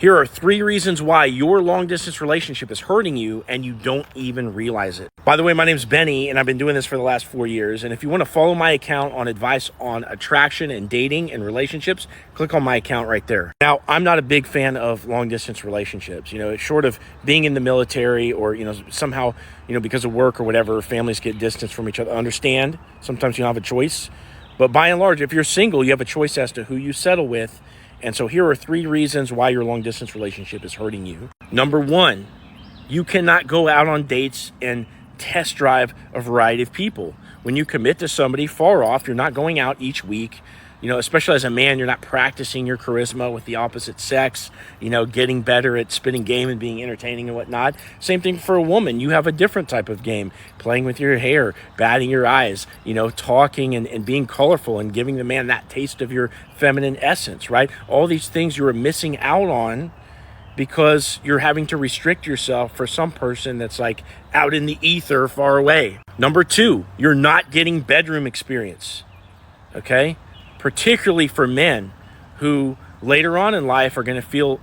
Here are 3 reasons why your long distance relationship is hurting you and you don't even realize it. By the way, my name's Benny and I've been doing this for the last 4 years. And if you want to follow my account on advice on attraction and dating and relationships, click on my account right there. Now, I'm not a big fan of long distance relationships. It's short of being in the military or, somehow, because of work or whatever, families get distance from each other. I understand. Sometimes you don't have a choice. But by and large, if you're single, you have a choice as to who you settle with. And so here are 3 reasons why your long distance relationship is hurting you. Number 1, you cannot go out on dates and test drive a variety of people. When you commit to somebody far off, you're not going out each week. Especially as a man, you're not practicing your charisma with the opposite sex, getting better at spitting game and being entertaining and whatnot. Same thing for a woman. You have a different type of game, playing with your hair, batting your eyes, talking and being colorful and giving the man that taste of your feminine essence, right? All these things you're missing out on because you're having to restrict yourself for some person that's like out in the ether far away. Number 2, you're not getting bedroom experience, okay? Particularly for men who later on in life are going to feel,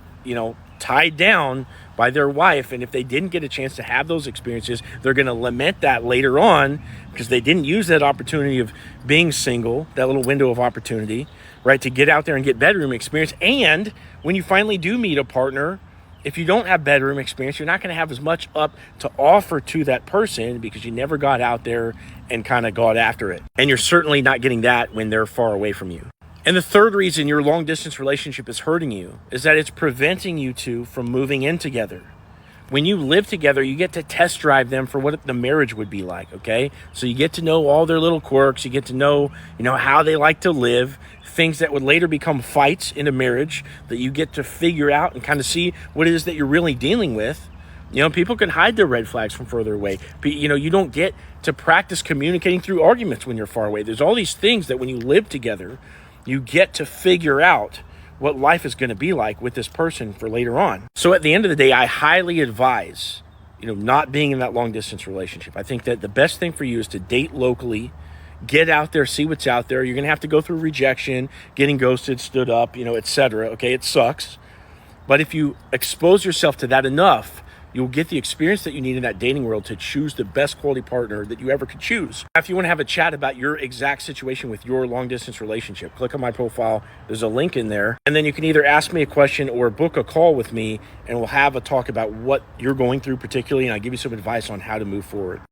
tied down by their wife. And if they didn't get a chance to have those experiences, they're going to lament that later on because they didn't use that opportunity of being single, that little window of opportunity, right, to get out there and get bedroom experience. And when you finally do meet a partner, if you don't have bedroom experience, you're not going to have as much up to offer to that person because you never got out there and kind of got after it. And you're certainly not getting that when they're far away from you. And the 3rd reason your long distance relationship is hurting you is that it's preventing you two from moving in together. When you live together, you get to test drive them for what the marriage would be like, okay? So you get to know all their little quirks. You get to know, how they like to live, things that would later become fights in a marriage that you get to figure out and kind of see what it is that you're really dealing with. People can hide their red flags from further away. You don't get to practice communicating through arguments when you're far away. There's all these things that when you live together, you get to figure out what life is going to be like with this person for later on. So at the end of the day, I highly advise, not being in that long distance relationship. I think that the best thing for you is to date locally, get out there, see what's out there. You're going to have to go through rejection, getting ghosted, stood up, etc. Okay, it sucks. But if you expose yourself to that enough, you'll get the experience that you need in that dating world to choose the best quality partner that you ever could choose. If you want to have a chat about your exact situation with your long distance relationship, click on my profile. There's a link in there. And then you can either ask me a question or book a call with me and we'll have a talk about what you're going through particularly. And I'll give you some advice on how to move forward.